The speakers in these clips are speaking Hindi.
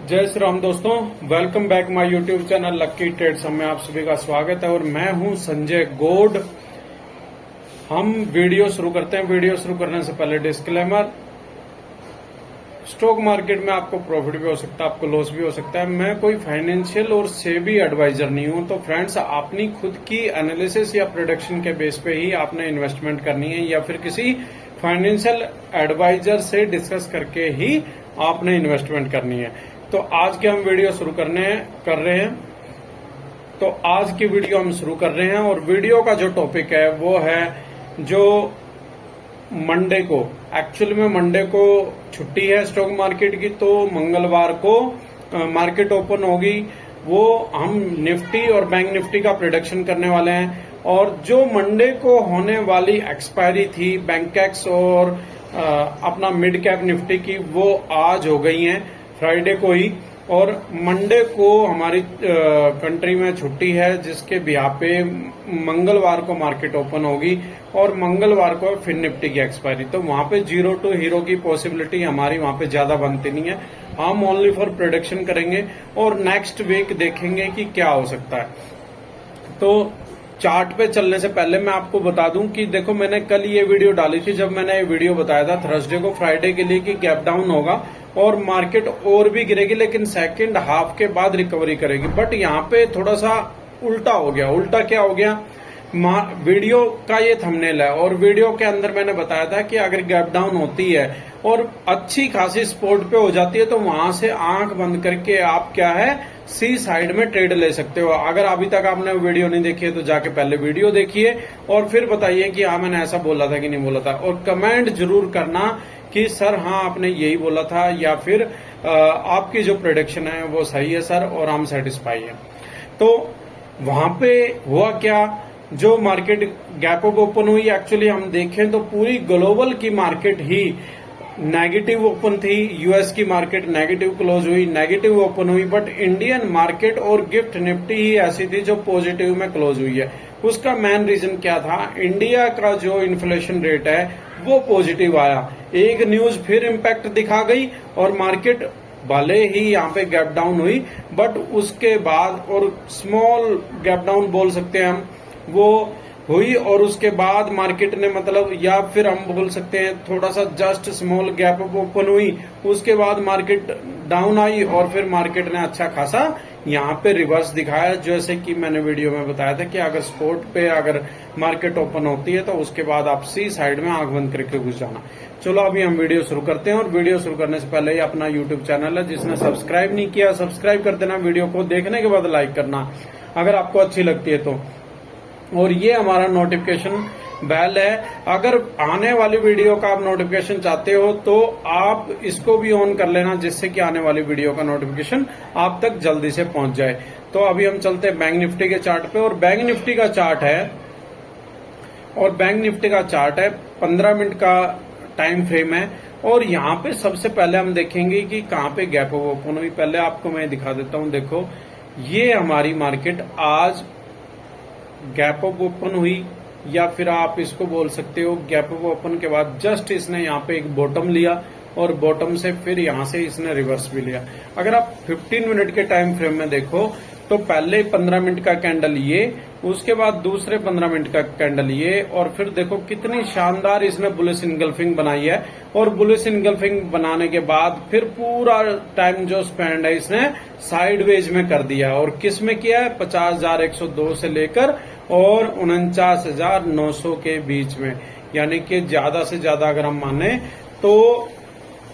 जय श्री राम दोस्तों, welcome back my YouTube channel Lucky Trades में आप सभी का स्वागत है और मैं हूं संजय गौड। हम वीडियो शुरू करते हैं। वीडियो शुरू करने से पहले डिस्क्लेमर, स्टॉक मार्केट में आपको प्रॉफिट भी हो सकता है, आपको लॉस भी हो सकता है। मैं कोई फाइनेंशियल और सेबी एडवाइजर नहीं हूं, तो फ्रेंड्स अपनी खुद की एनालिसिस या प्रोडक्शन के बेस पे ही आपने इन्वेस्टमेंट करनी है या फिर किसी फाइनेंशियल एडवाइजर से डिस्कस करके ही आपने इन्वेस्टमेंट करनी है। तो आज के हम वीडियो शुरू कर रहे हैं। तो आज की वीडियो हम शुरू कर रहे हैं और वीडियो का जो टॉपिक है वो है जो मंडे को, एक्चुअल में मंडे को छुट्टी है स्टॉक मार्केट की, तो मंगलवार को मार्केट ओपन होगी। वो हम निफ्टी और बैंक निफ्टी का प्रेडिक्शन करने वाले हैं। और जो मंडे को होने वाली एक्सपायरी थी बैंकेक्स और अपना मिड कैप निफ्टी की, वो आज हो गई है फ्राइडे को ही। और मंडे को हमारी कंट्री में छुट्टी है, जिसके बिहार पे मंगलवार को मार्केट ओपन होगी और मंगलवार को फिर निफ्टी की एक्सपायरी। तो वहां पे 0 टू हीरो की पॉसिबिलिटी हमारी वहां पे ज्यादा बनती नहीं है। हम ओनली फॉर प्रेडिक्शन करेंगे और नेक्स्ट वीक देखेंगे कि क्या हो सकता है। तो चार्ट पे चलने से पहले मैं आपको बता दूं कि देखो, मैंने कल ये वीडियो डाली थी जब मैंने ये वीडियो बताया था थर्सडे को, फ्राइडे के लिए, कि गैप डाउन होगा और मार्केट और भी गिरेगी लेकिन सेकंड हाफ के बाद रिकवरी करेगी। बट यहाँ पे थोड़ा सा उल्टा हो गया। उल्टा क्या हो गया? वीडियो का ये थंबनेल है और वीडियो के अंदर मैंने बताया था कि अगर गैप डाउन होती है और अच्छी खासी सपोर्ट पे हो जाती है तो वहां से आंख बंद करके आप क्या है, सी साइड में ट्रेड ले सकते हो। अगर अभी तक आपने वीडियो नहीं देखी है तो जाके पहले वीडियो देखिए और फिर बताइए कि हाँ मैंने ऐसा बोला था कि नहीं बोला था। और कमेंट जरूर करना कि सर हाँ आपने यही बोला था या फिर आपकी जो प्रेडिक्शन है वो सही है सर और हम सेटिस्फाई है। तो वहां पे हुआ क्या, जो मार्केट गैप अप ओपन हुई, एक्चुअली हम देखें तो पूरी ग्लोबल की मार्केट ही नेगेटिव ओपन थी। यूएस की मार्केट नेगेटिव क्लोज हुई, नेगेटिव ओपन हुई। बट इंडियन मार्केट और गिफ्ट निफ्टी ही ऐसी थी जो पॉजिटिव में क्लोज हुई है। उसका मेन रीजन क्या था? इंडिया का जो इन्फ्लेशन रेट है वो पॉजिटिव आया। एक न्यूज फिर इम्पैक्ट दिखा गई और मार्केट भले ही यहाँ पे गैप डाउन हुई, बट उसके बाद, और स्मॉल गैप डाउन बोल सकते हैं हम, वो हुई। और उसके बाद मार्केट ने, मतलब, या फिर हम बोल सकते हैं थोड़ा सा just small gap up open हुई, उसके बाद मार्केट डाउन आई और फिर मार्केट ने अच्छा खासा यहाँ पे रिवर्स दिखाया। जैसे कि मैंने वीडियो में बताया था कि अगर स्पोर्ट पे अगर मार्केट ओपन होती है तो उसके बाद आप सी साइड में आंख बंद करके घुस जाना। चलो अभी हम वीडियो शुरू करते हैं। और वीडियो शुरू करने से पहले ही अपना यूट्यूब चैनल है, जिसने सब्सक्राइब नहीं किया सब्सक्राइब कर देना। वीडियो को देखने के बाद लाइक करना अगर आपको अच्छी लगती है तो। और ये हमारा नोटिफिकेशन बेल है, अगर आने वाली वीडियो का आप नोटिफिकेशन चाहते हो तो आप इसको भी ऑन कर लेना, जिससे कि आने वाली वीडियो का नोटिफिकेशन आप तक जल्दी से पहुंच जाए। तो अभी हम चलते हैं बैंक निफ्टी के चार्ट पे। और बैंक निफ्टी का चार्ट है 15 मिनट का टाइम फ्रेम है। और यहाँ पे सबसे पहले हम देखेंगे कि कहाँ पे गैप ओपन हुई। पहले आपको मैं दिखा देता हूँ। देखो, ये हमारी मार्केट आज गैप अप ओपन हुई, या फिर आप इसको बोल सकते हो गैप अप ओपन के बाद जस्ट इसने यहाँ पे एक बॉटम लिया और बॉटम से फिर यहाँ से इसने रिवर्स भी लिया। अगर आप 15 मिनट के टाइम फ्रेम में देखो तो पहले 15 मिनट का कैंडल ये, उसके बाद दूसरे 15 मिनट का कैंडल ये, और फिर देखो कितनी शानदार इसने बुलिश इनगल्फिंग बनाई है। और बुलिश इनगल्फिंग बनाने के बाद फिर पूरा टाइम जो स्पेंड है इसने साइडवेज में कर दिया। और किस में किया है? 50,102 से लेकर और 49,900 के बीच में, यानी कि ज्यादा से ज्यादा अगर हम माने तो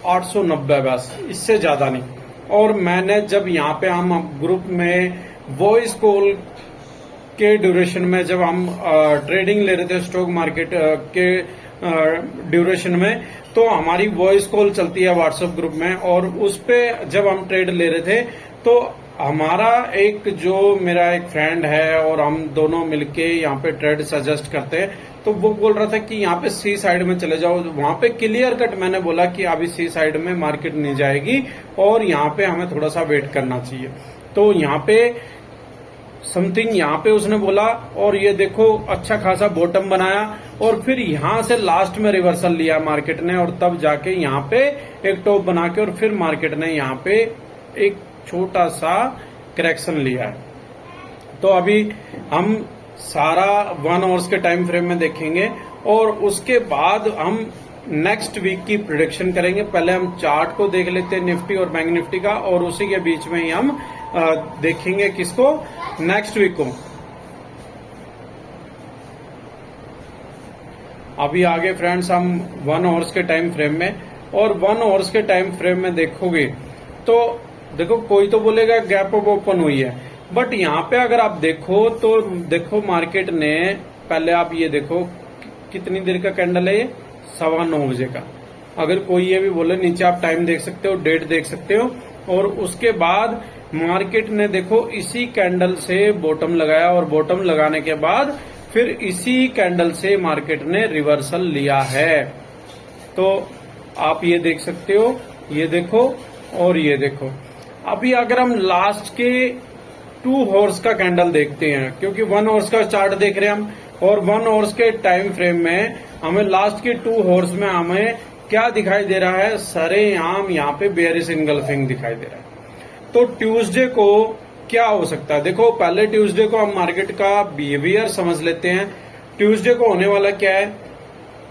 890, बस, इससे ज्यादा नहीं। और मैंने जब यहाँ पे हम ग्रुप में वॉइस कॉल के ड्यूरेशन में जब हम ट्रेडिंग ले रहे थे स्टॉक मार्केट के ड्यूरेशन में, तो हमारी वॉइस कॉल चलती है व्हाट्सएप ग्रुप में। और उस पे जब हम ट्रेड ले रहे थे तो हमारा जो मेरा एक फ्रेंड है और हम दोनों मिलके यहाँ पे ट्रेड सजेस्ट करते हैं, तो वो बोल रहा था कि यहाँ पे सी साइड में चले जाओ। वहां पे क्लियर कट मैंने बोला कि अभी सी साइड में मार्केट नहीं जाएगी और यहाँ पे हमें थोड़ा सा वेट करना चाहिए। तो यहाँ पे समथिंग यहाँ पे उसने बोला और ये देखो अच्छा खासा बॉटम बनाया और फिर यहाँ से लास्ट में रिवर्सल लिया मार्केट ने और तब जाके यहाँ पे एक टॉप बना के और फिर मार्केट ने यहाँ पे एक छोटा सा करेक्शन लिया है। तो अभी हम सारा 1 आवर्स के टाइम फ्रेम में देखेंगे और उसके बाद हम नेक्स्ट वीक की प्रिडिक्शन करेंगे। पहले हम चार्ट को देख लेते हैं निफ्टी और बैंक निफ्टी का, और उसी के बीच में ही हम देखेंगे किसको, नेक्स्ट वीक को। अभी आगे फ्रेंड्स हम 1 आवर्स के टाइम फ्रेम में, और 1 आवर्स के टाइम फ्रेम में देखोगे तो देखो कोई तो बोलेगा गैप अप ओपन हुई है, बट यहाँ पे अगर आप देखो तो देखो मार्केट ने, पहले आप ये देखो कितनी देर का कैंडल है, ये 9:15 बजे का। अगर कोई ये भी बोले, नीचे आप टाइम देख सकते हो, डेट देख सकते हो, और उसके बाद मार्केट ने देखो इसी कैंडल से बॉटम लगाया, और बॉटम लगाने के बाद फिर इसी कैंडल से मार्केट ने रिवर्सल लिया है। तो आप ये देख सकते हो, ये देखो और ये देखो। अभी अगर हम लास्ट के 2 आवर्स का कैंडल देखते हैं, क्योंकि 1 आवर्स का चार्ट देख रहे हैं हम, और 1 आवर्स के टाइम फ्रेम में हमें लास्ट के 2 आवर्स में हमें क्या दिखाई दे रहा है, सरेआम यहाँ पे बेयरिश इनगल्फिंग दिखाई दे रहा है। तो ट्यूसडे को क्या हो सकता है, देखो पहले ट्यूसडे को हम मार्केट का बिहेवियर समझ लेते हैं। ट्यूसडे को होने वाला क्या है,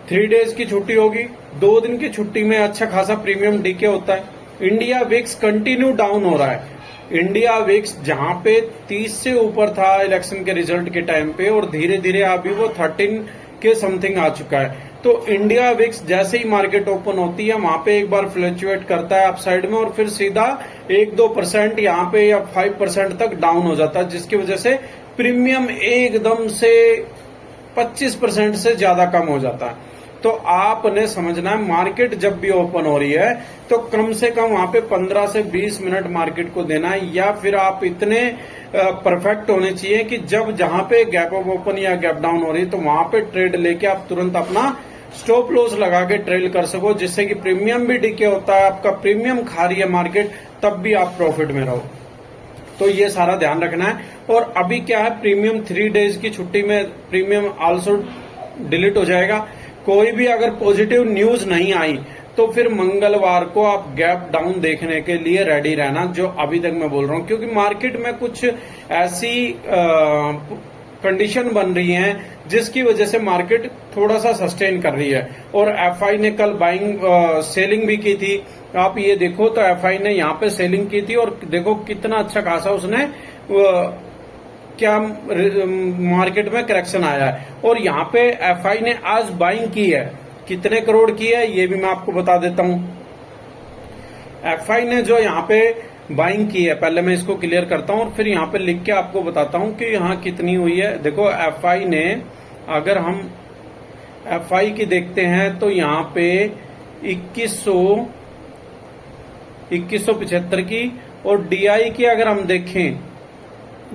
3 डेज की छुट्टी होगी, 2 दिन की छुट्टी में अच्छा खासा प्रीमियम डीके होता है। इंडिया विक्स कंटिन्यू डाउन हो रहा है। इंडिया विक्स जहां पे 30 से ऊपर था इलेक्शन के रिजल्ट के टाइम पे, और धीरे धीरे अभी वो 13 के समथिंग आ चुका है। तो इंडिया विक्स जैसे ही मार्केट ओपन होती है वहां पे एक बार फ्लक्चुएट करता है अपसाइड में, और फिर सीधा 1-2% यहाँ पे या 5% तक डाउन हो जाता है, जिसकी वजह से प्रीमियम एकदम से 25% से ज्यादा कम हो जाता है। तो आपने समझना है, मार्केट जब भी ओपन हो रही है तो कम से कम वहां पे 15 से 20 मिनट मार्केट को देना है, या फिर आप इतने परफेक्ट होने चाहिए कि जब जहां पे गैप अप ओपन या गैप डाउन हो रही है तो वहां पे ट्रेड लेके आप तुरंत अपना स्टॉप लॉस लगा के ट्रेल कर सको, जिससे कि प्रीमियम भी डिके होता है, आपका प्रीमियम खा रही है मार्केट, तब भी आप प्रॉफिट में रहो। तो ये सारा ध्यान रखना है। और अभी क्या है, प्रीमियम 3 डेज की छुट्टी में प्रीमियम आल्सो डिलीट हो जाएगा। कोई भी अगर पॉजिटिव न्यूज नहीं आई तो फिर मंगलवार को आप गैप डाउन देखने के लिए रेडी रहना, जो अभी तक मैं बोल रहा हूं, क्योंकि मार्केट में कुछ ऐसी कंडीशन बन रही है जिसकी वजह से मार्केट थोड़ा सा सस्टेन कर रही है। और एफआई ने कल बाइंग सेलिंग भी की थी, आप ये देखो तो एफआई ने यहाँ पे सेलिंग की थी, और देखो कितना अच्छा खासा उसने क्या मार्केट में करेक्शन आया है। और यहाँ पे एफआई ने आज बाइंग की है, कितने करोड़ की है ये भी मैं आपको बता देता हूं। एफआई ने जो यहाँ पे बाइंग की है, पहले मैं इसको क्लियर करता हूं और फिर यहाँ पे लिख के आपको बताता हूं कि यहाँ कितनी हुई है। देखो एफआई ने, अगर हम एफआई की देखते हैं तो यहाँ पे 2175 की, और डीआई की अगर हम देखें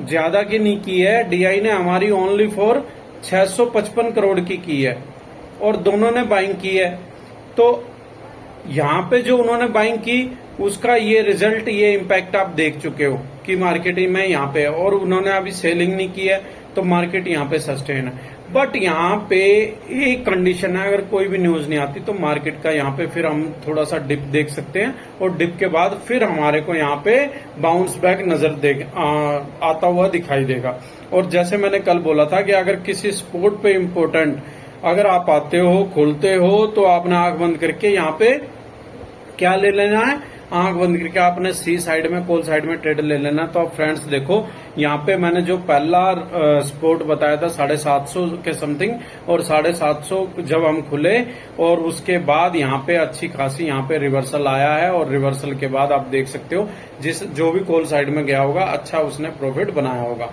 ज्यादा की नहीं की है, डीआई ने हमारी ओनली फॉर 655 करोड़ की है, और दोनों ने बाइंग की है। तो यहाँ पे जो उन्होंने बाइंग की उसका ये रिजल्ट, ये इम्पैक्ट आप देख चुके हो कि मार्केट में यहाँ पे है, और उन्होंने अभी सेलिंग नहीं की है तो मार्केट यहाँ पे सस्टेन है। बट यहाँ पे एक कंडीशन है, अगर कोई भी न्यूज नहीं आती तो मार्केट का यहाँ पे फिर हम थोड़ा सा डिप देख सकते हैं, और डिप के बाद फिर हमारे को यहाँ पे बाउंस बैक नजर आता हुआ दिखाई देगा। और जैसे मैंने कल बोला था कि अगर किसी स्पोर्ट पे इम्पोर्टेंट अगर आप आते हो, खोलते हो, तो आपने आंख बंद करके यहाँ पे क्या ले लेना है, आंख बंद करके आपने सी साइड में, कॉल साइड में ट्रेड ले लेना। तो अब फ्रेंड्स देखो यहाँ पे मैंने जो पहला सपोर्ट बताया था 750 के समथिंग, और 750 जब हम खुले और उसके बाद यहाँ पे अच्छी खासी यहाँ पे रिवर्सल आया है, और रिवर्सल के बाद आप देख सकते हो जो भी कॉल साइड में गया होगा अच्छा उसने प्रॉफिट बनाया होगा।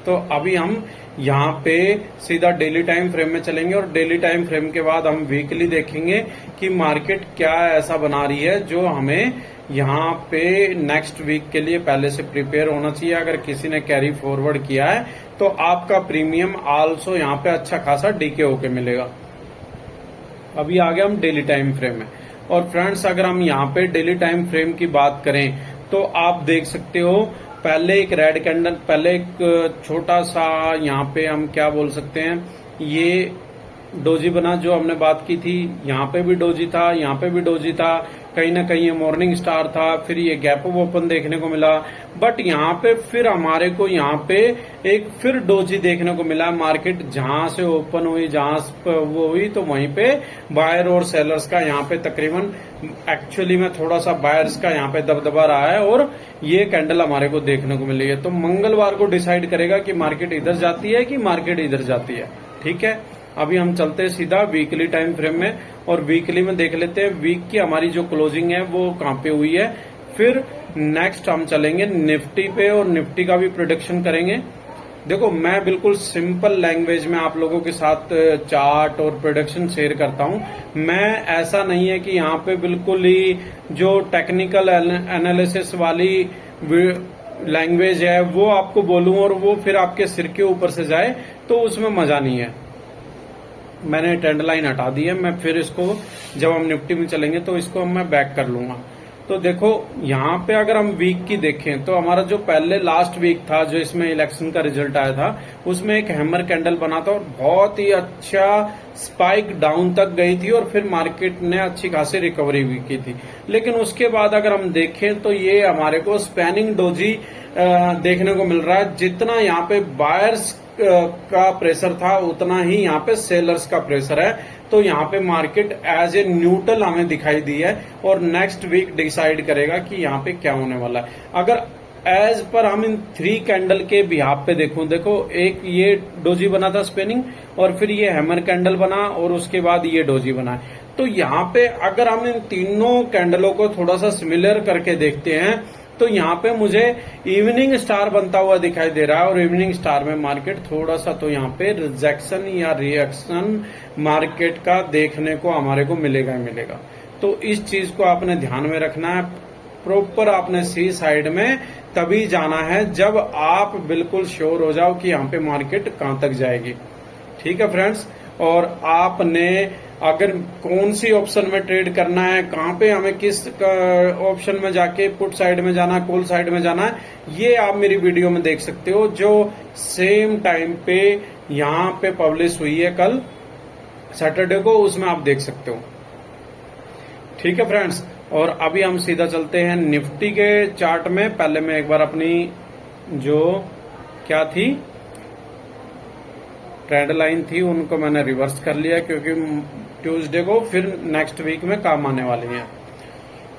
तो अभी हम यहाँ पे सीधा डेली टाइम फ्रेम में चलेंगे, और डेली टाइम फ्रेम के बाद हम वीकली देखेंगे कि मार्केट क्या ऐसा बना रही है जो हमें यहाँ पे नेक्स्ट वीक के लिए पहले से प्रिपेयर होना चाहिए। अगर किसी ने कैरी फॉरवर्ड किया है तो आपका प्रीमियम आल्सो यहाँ पे अच्छा खासा डीके होके मिलेगा। अभी आ गए हम डेली टाइम फ्रेम में, और फ्रेंड्स अगर हम यहाँ पे डेली टाइम फ्रेम की बात करें तो आप देख सकते हो पहले एक रेड कैंडल, पहले एक छोटा सा यहाँ पे हम क्या बोल सकते हैं, ये डोजी बना जो हमने बात की थी, यहाँ पे भी डोजी था, यहाँ पे भी डोजी था, कहीं ना कहीं ये मॉर्निंग स्टार था, फिर ये गैप अप ओपन देखने को मिला। बट यहाँ पे फिर हमारे को यहाँ पे एक फिर डोजी देखने को मिला। मार्केट जहां से ओपन हुई, जहां वो हुई, तो वहीं पे बायर और सेलर्स का यहाँ पे तकरीबन एक्चुअली में थोड़ा सा बायर्स का यहाँ पे दबदबा रहा है और ये कैंडल हमारे को देखने को मिली है। तो मंगलवार को डिसाइड करेगा कि मार्केट इधर जाती है कि मार्केट इधर जाती है। ठीक है, अभी हम चलते हैं सीधा वीकली टाइम फ्रेम में और वीकली में देख लेते हैं वीक की हमारी जो क्लोजिंग है वो कहां पे हुई है। फिर नेक्स्ट हम चलेंगे निफ्टी पे और निफ्टी का भी प्रोडिक्शन करेंगे। देखो, मैं बिल्कुल सिंपल लैंग्वेज में आप लोगों के साथ चार्ट और प्रोडिक्शन शेयर करता हूं। मैं ऐसा नहीं है कि यहाँ पे बिल्कुल ही जो टेक्निकल एनालिसिस वाली लैंग्वेज है वो आपको बोलूं और वो फिर आपके सिर के ऊपर से जाए, तो उसमें मजा नहीं है। मैंने ट्रेंड लाइन हटा दी है, मैं फिर इसको जब हम निफ्टी में चलेंगे तो इसको मैं बैक कर लूंगा। तो देखो, यहाँ पे अगर हम वीक की देखें तो हमारा जो पहले लास्ट वीक था, जो इसमें इलेक्शन का रिजल्ट आया था, उसमें एक हैमर कैंडल बना था और बहुत ही अच्छा स्पाइक डाउन तक गई थी और फिर मार्केट ने अच्छी खासी रिकवरी भी की थी। लेकिन उसके बाद अगर हम देखें तो ये हमारे को स्पैनिंग डोजी देखने को मिल रहा है। जितना यहाँ पे बायर्स का प्रेशर था उतना ही यहाँ पे सेलर्स का प्रेशर है। तो यहाँ पे मार्केट एज ए न्यूट्रल हमें दिखाई दी है और नेक्स्ट वीक डिसाइड करेगा कि यहाँ पे क्या होने वाला है। अगर एज पर हम इन 3 कैंडल के बिहाफ पे देखो, एक ये डोजी बना था स्पिनिंग और फिर ये हैमर कैंडल बना और उसके बाद ये डोजी बना है। तो यहाँ पे अगर हम इन तीनों कैंडलों को थोड़ा सा सिमिलर करके देखते हैं तो यहाँ पे मुझे इवनिंग स्टार बनता हुआ दिखाई दे रहा है और इवनिंग स्टार में मार्केट थोड़ा सा तो यहाँ पे रिजेक्शन या रिएक्शन मार्केट का देखने को हमारे को मिलेगा ही मिलेगा। तो इस चीज को आपने ध्यान में रखना है। प्रॉपर आपने सी साइड में तभी जाना है जब आप बिल्कुल श्योर हो जाओ कि यहाँ पे मार्केट कहां तक जाएगी। ठीक है फ्रेंड्स, और आपने अगर कौन सी ऑप्शन में ट्रेड करना है, कहां पे हमें किस ऑप्शन में जाके पुट साइड में जाना है, कॉल साइड में जाना है, ये आप मेरी वीडियो में देख सकते हो जो सेम टाइम पे यहाँ पे पब्लिश हुई है कल सैटरडे को, उसमें आप देख सकते हो। ठीक है फ्रेंड्स, और अभी हम सीधा चलते हैं निफ्टी के चार्ट में। पहले मैं एक बार अपनी जो क्या थी ट्रेंड लाइन थी उनको मैंने रिवर्स कर लिया क्योंकि ट्यूसडे को फिर नेक्स्ट वीक में काम आने वाली हैं।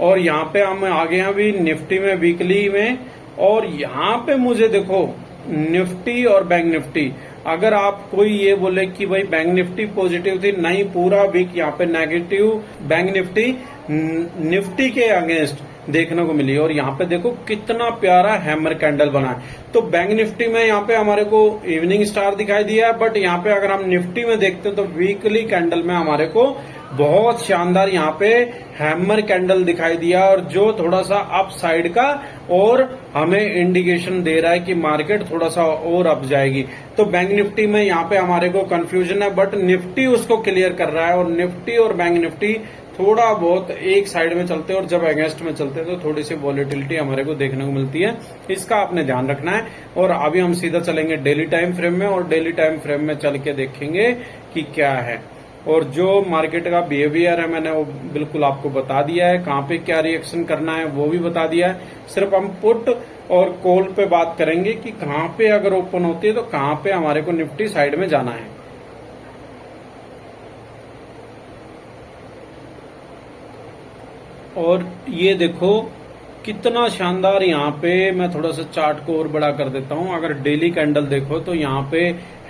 और यहाँ पे हम आ गए हैं अभी निफ्टी में वीकली में, और यहाँ पे मुझे देखो निफ्टी और बैंक निफ्टी, अगर आप कोई ये बोले कि भाई बैंक निफ्टी पॉजिटिव थी, नहीं, पूरा वीक यहाँ पे नेगेटिव बैंक निफ्टी के अगेंस्ट देखने को मिली। और यहाँ पे देखो कितना प्यारा हैमर कैंडल बना है। तो बैंक निफ्टी में यहाँ पे हमारे को इवनिंग स्टार दिखाई दिया है, बट यहाँ पे अगर हम निफ्टी में देखते हैं तो वीकली कैंडल में हमारे को बहुत शानदार यहाँ पे हैमर कैंडल दिखाई दिया और जो थोड़ा सा अप साइड का और हमें इंडिकेशन दे रहा है कि मार्केट थोड़ा सा और अप जाएगी। तो बैंक निफ्टी में यहाँ पे हमारे को कंफ्यूजन है, बट निफ्टी उसको क्लियर कर रहा है और निफ्टी और बैंक निफ्टी थोड़ा बहुत एक साइड में चलते हैं और जब अगेंस्ट में चलते हैं तो थोड़ी सी वॉलेटिलिटी हमारे को देखने को मिलती है। इसका आपने ध्यान रखना है। और अभी हम सीधा चलेंगे डेली टाइम फ्रेम में और डेली टाइम फ्रेम में चल के देखेंगे कि क्या है। और जो मार्केट का बिहेवियर है मैंने वो बिल्कुल आपको बता दिया है, कहाँ पे क्या रिएक्शन करना है वो भी बता दिया है। सिर्फ हम पुट और कॉल पे बात करेंगे कि कहाँ पे अगर ओपन होती है तो कहाँ पे हमारे को निफ्टी साइड में जाना है। और ये देखो कितना शानदार, यहाँ पे मैं थोड़ा सा चार्ट को और बड़ा कर देता हूँ। अगर डेली कैंडल देखो तो यहाँ पे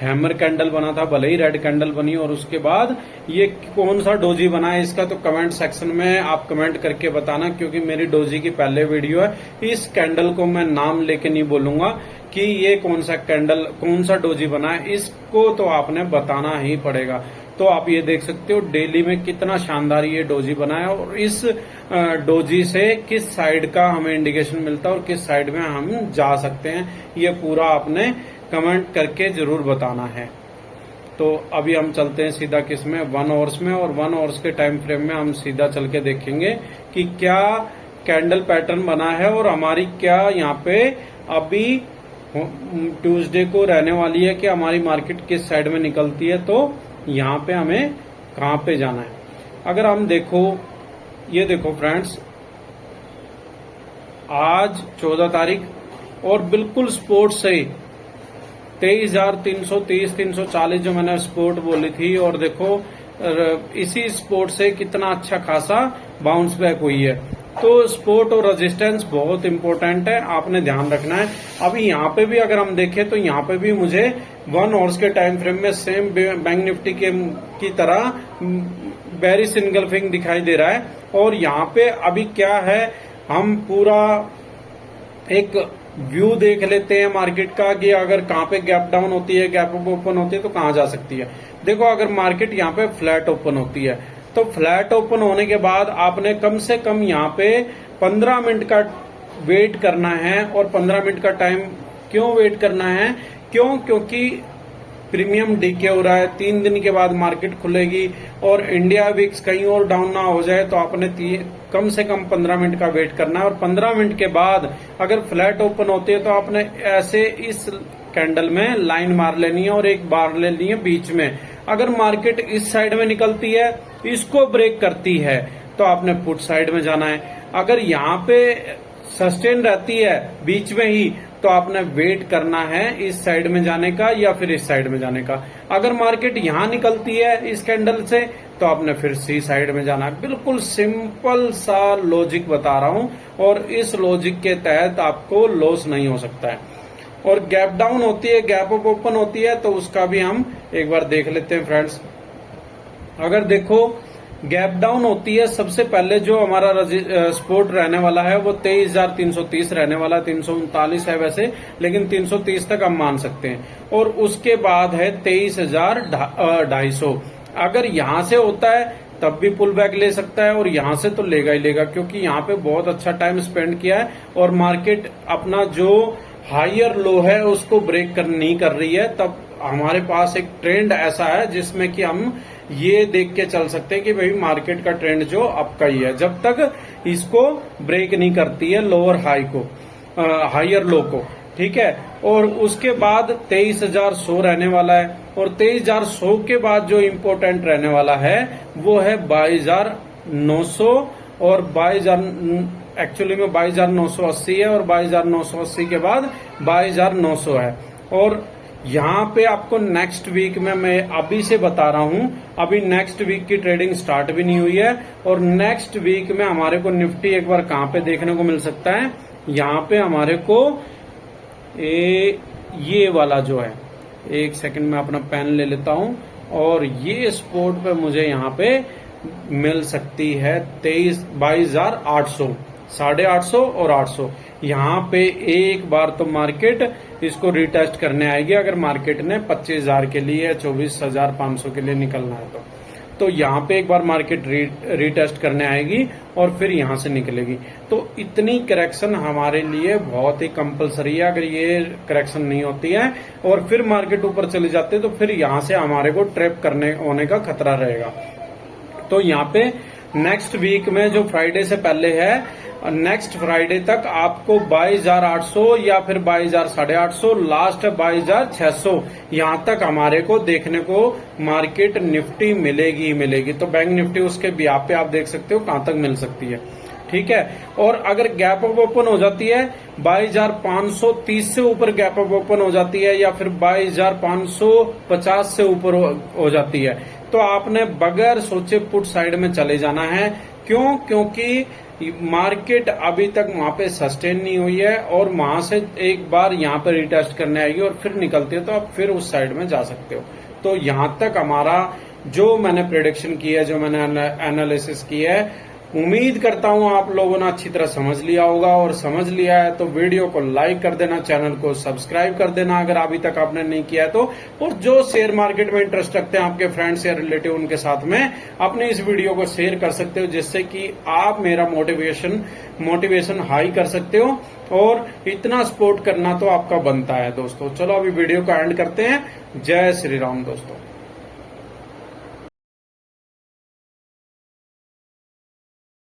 हैमर कैंडल बना था, भले ही रेड कैंडल बनी, और उसके बाद ये कौन सा डोजी बना है इसका तो कमेंट सेक्शन में आप कमेंट करके बताना, क्योंकि मेरी डोजी की पहले वीडियो है। इस कैंडल को मैं नाम लेके नहीं बोलूंगा कि ये कौन सा कैंडल कौन सा डोजी बना है, इसको तो आपने बताना ही पड़ेगा। तो आप ये देख सकते हो डेली में कितना शानदार ये डोजी बना है और इस डोजी से किस साइड का हमें इंडिकेशन मिलता है और किस साइड में हम जा सकते हैं, ये पूरा आपने कमेंट करके जरूर बताना है। तो अभी हम चलते हैं सीधा किसमें, 1 आवर्स में, और 1 आवर्स के टाइम फ्रेम में हम सीधा चल के देखेंगे कि क्या कैंडल पैटर्न बना है और हमारी क्या यहाँ पे अभी ट्यूसडे को रहने वाली है कि हमारी मार्केट किस साइड में निकलती है। तो यहाँ पे हमें कहाँ पे जाना है। अगर हम देखो, ये देखो फ्रेंड्स, आज 14 तारीख और बिल्कुल स्पोर्ट से 23,330 340 जो मैंने स्पोर्ट बोली थी, और देखो इसी स्पोर्ट से कितना अच्छा खासा बाउंस बैक हुई है। तो स्पोर्ट और रेजिस्टेंस बहुत इंपॉर्टेंट है, आपने ध्यान रखना है। अभी यहाँ पे भी अगर हम देखें तो यहाँ पे भी मुझे 1 आवर्स के टाइम फ्रेम में सेम बैंक निफ्टी की तरह वेरी सिंगल्फिंग दिखाई दे रहा है। और यहाँ पे अभी क्या है, हम पूरा एक व्यू देख लेते हैं मार्केट का कि अगर कहाँ पे गैप डाउन होती है, गैप अप ओपन होती है तो कहाँ जा सकती है। देखो, अगर मार्केट यहाँ पे फ्लैट ओपन होती है तो फ्लैट ओपन होने के बाद आपने कम से कम यहाँ पे 15 मिनट का वेट करना है। और 15 मिनट का टाइम क्यों वेट करना है? क्योंकि प्रीमियम डीके हो रहा है, 3 दिन के बाद मार्केट खुलेगी और इंडिया विक्स कहीं और डाउन ना हो जाए, तो आपने कम से कम 15 मिनट का वेट करना है। और 15 मिनट के बाद अगर फ्लैट ओपन होती है तो आपने ऐसे इस कैंडल में लाइन मार लेनी है और एक बार ले ली है बीच में। अगर मार्केट इस साइड में निकलती है, इसको ब्रेक करती है, तो आपने पुट साइड में जाना है। अगर यहाँ पे सस्टेन रहती है बीच में ही, तो आपने वेट करना है इस साइड में जाने का या फिर इस साइड में जाने का। अगर मार्केट यहाँ निकलती है इस कैंडल से, तो आपने फिर सी साइड में जाना है। बिल्कुल सिंपल सा लॉजिक बता रहा हूं, और इस लॉजिक के तहत आपको लॉस नहीं हो सकता है। और गैप डाउन होती है, गैप अप ओपन होती है, तो उसका भी हम एक बार देख लेते हैं फ्रेंड्स। अगर देखो, गैप डाउन होती है, सबसे पहले जो हमारा सपोर्ट रहने वाला है वो 23,330 रहने वाला है। 339 है वैसे, लेकिन 330 तक हम मान सकते हैं। और उसके बाद है 23,250। अगर यहां से होता है तब भी पुल बैक ले सकता है, और यहां से तो लेगा ही लेगा, क्योंकि यहाँ पे बहुत अच्छा टाइम स्पेंड किया है और मार्केट अपना जो हायर लो है उसको ब्रेक नहीं कर रही है। तब हमारे पास एक ट्रेंड ऐसा है जिसमें कि हम ये देख के चल सकते हैं कि भाई मार्केट का ट्रेंड जो अप का ही है, जब तक इसको ब्रेक नहीं करती है लोअर हाई को, हायर लो को। ठीक है। और उसके बाद 23,100 रहने वाला है, और 23,100 के बाद जो इम्पोर्टेंट रहने वाला है वो है 22,900 और 22,000 एक्चुअली में 22,980 है, और 22,980 के बाद 22,900 है। और यहाँ पे आपको नेक्स्ट वीक में मैं अभी से बता रहा हूं, अभी नेक्स्ट वीक की ट्रेडिंग स्टार्ट भी नहीं हुई है, और नेक्स्ट वीक में हमारे को निफ्टी एक बार कहां पे देखने को मिल सकता है, यहाँ पे हमारे को ये वाला जो है, एक सेकंड में अपना पेन ले लेता हूं, और ये सपोर्ट पे मुझे यहाँ पे मिल सकती है 22,800, 850 और 800। यहाँ पे एक बार तो मार्केट इसको रिटेस्ट करने आएगी, अगर मार्केट ने 25,000 के लिए 24,500 के लिए निकलना है तो यहाँ पे एक बार मार्केट रिटेस्ट करने आएगी और फिर यहाँ से निकलेगी। तो इतनी करेक्शन हमारे लिए बहुत ही कंपलसरी है। अगर ये करेक्शन नहीं होती है और फिर मार्केट ऊपर चली जाती है, तो फिर यहाँ से हमारे को ट्रैप करने होने का खतरा रहेगा। तो यहाँ पे नेक्स्ट वीक में जो फ्राइडे से पहले है, नेक्स्ट फ्राइडे तक आपको 22,800 या फिर 22,850, लास्ट है 22,600, यहां तक हमारे को देखने को मार्केट निफ्टी मिलेगी ही मिलेगी। तो बैंक निफ्टी उसके ब्याह पे आप देख सकते हो कहां तक मिल सकती है। ठीक है। और अगर गैप अप ओपन हो जाती है 22,530 से ऊपर गैप अप ओपन हो जाती है, या फिर 22,550 से ऊपर हो जाती है, तो आपने बगैर सोचे पुट साइड में चले जाना है। क्यों? क्योंकि मार्केट अभी तक वहां पे सस्टेन नहीं हुई है, और वहां से एक बार यहाँ पे रिटेस्ट करने आएगी और फिर निकलती है, तो आप फिर उस साइड में जा सकते हो। तो यहां तक हमारा जो मैंने प्रेडिक्शन की है, जो मैंने एनालिसिस की है, उम्मीद करता हूं आप लोगों ने अच्छी तरह समझ लिया होगा। और समझ लिया है तो वीडियो को लाइक कर देना, चैनल को सब्सक्राइब कर देना अगर अभी तक आपने नहीं किया है तो। और जो शेयर मार्केट में इंटरेस्ट रखते हैं आपके फ्रेंड्स या रिलेटिव, उनके साथ में अपने इस वीडियो को शेयर कर सकते हो, जिससे कि आप मेरा मोटिवेशन हाई कर सकते हो। और इतना सपोर्ट करना तो आपका बनता है दोस्तों। चलो अभी वीडियो को एंड करते हैं। जय श्री राम दोस्तों।